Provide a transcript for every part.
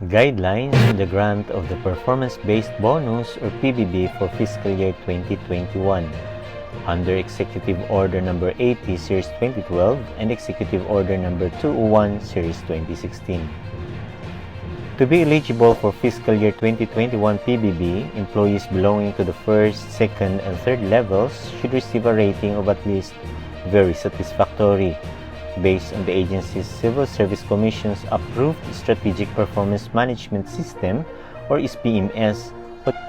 Guidelines on the grant of the Performance-Based Bonus or PBB for fiscal year 2021 under Executive Order Number 80 Series 2012 and Executive Order Number 201 Series 2016. To be eligible for fiscal year 2021 PBB, employees belonging to the first, second, and third levels should receive a rating of at least very satisfactory based on the agency's Civil Service Commission's approved Strategic Performance Management System or SPMS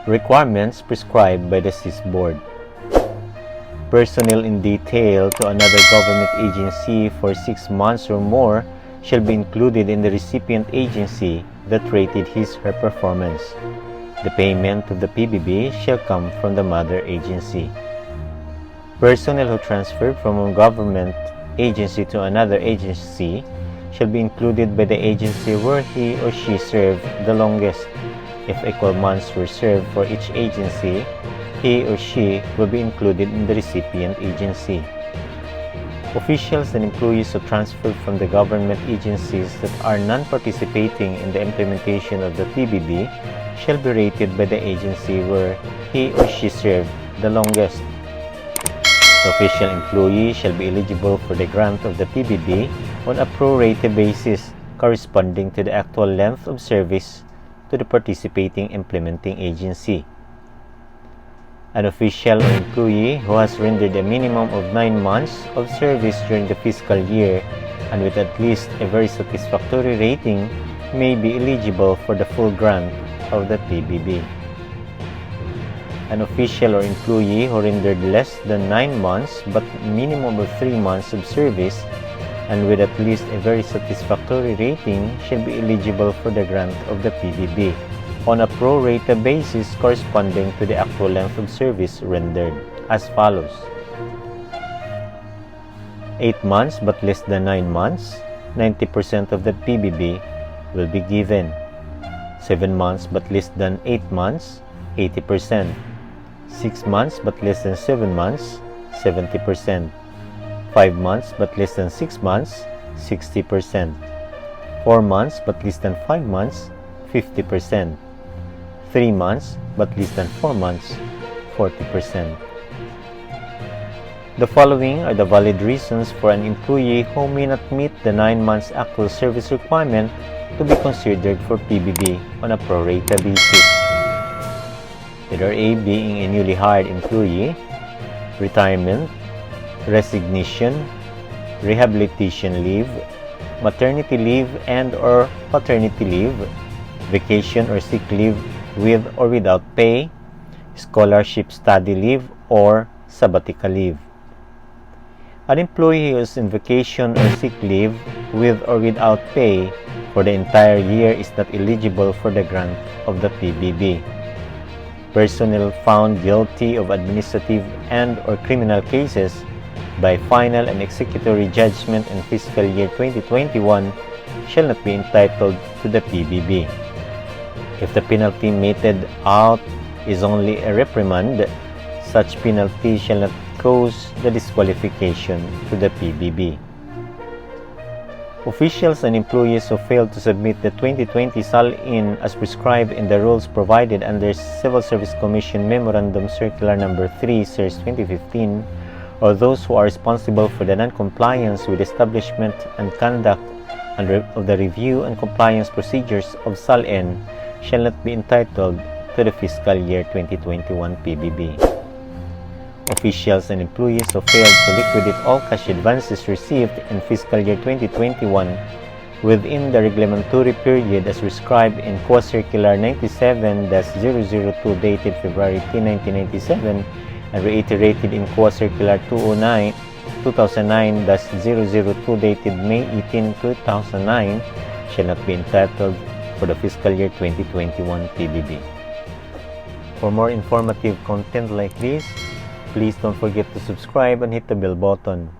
requirements prescribed by the SIS Board. Personnel in detail to another government agency for 6 months or more shall be included in the recipient agency that rated his or her performance. The payment of the PBB shall come from the mother agency. Personnel who transferred from one government agency to another agency shall be included by the agency where he or she served the longest. If equal months were served for each agency, he or she will be included in the recipient agency. Officials and employees who transferred from the government agencies that are non-participating in the implementation of the PBB shall be rated by the agency where he or she served the longest. The official employee shall be eligible for the grant of the PBB on a pro-rata basis corresponding to the actual length of service to the participating implementing agency. An official or employee who has rendered a minimum of 9 months of service during the fiscal year and with at least a very satisfactory rating may be eligible for the full grant of the PBB. An official or employee who rendered less than 9 months but minimum of 3 months of service and with at least a very satisfactory rating shall be eligible for the grant of the PBB on a pro-rata basis corresponding to the actual length of service rendered as follows: 8 months but less than 9 months, 90% of the PBB will be given. 7 months but less than 8 months, 80%. 6 months but less than 7 months, 70%. 5 months but less than 6 months, 60%. 4 months but less than 5 months, 50%. 3 months but less than 4 months, 40%. The following are the valid reasons for an employee who may not meet the 9 months actual service requirement to be considered for PBB on a pro-rata basis. Letter A being a newly hired employee, retirement, resignation, rehabilitation leave, maternity leave and or paternity leave, vacation or sick leave with or without pay, scholarship study leave or sabbatical leave. An employee who is in vacation or sick leave with or without pay for the entire year is not eligible for the grant of the PBB. Personnel found guilty of administrative and or criminal cases by final and executory judgment in fiscal year 2021 shall not be entitled to the PBB. If the penalty meted out is only a reprimand, such penalty shall not cause the disqualification to the PBB. Officials and employees who failed to submit the 2020 SAL-in as prescribed in the rules provided under Civil Service Commission Memorandum Circular Number 3, Series 2015, or those who are responsible for the non-compliance with establishment and conduct of the review and compliance procedures of SAL-in shall not be entitled to the fiscal year 2021 PBB. Officials and employees who failed to liquidate all cash advances received in fiscal year 2021 within the reglementary period as prescribed in COA Circular 97-002 dated February 10, 1997 and reiterated in COA Circular 2009-002 dated May 18, 2009 shall not be entitled for the fiscal year 2021 PBB. For more informative content like this, please don't forget to subscribe and hit the bell button.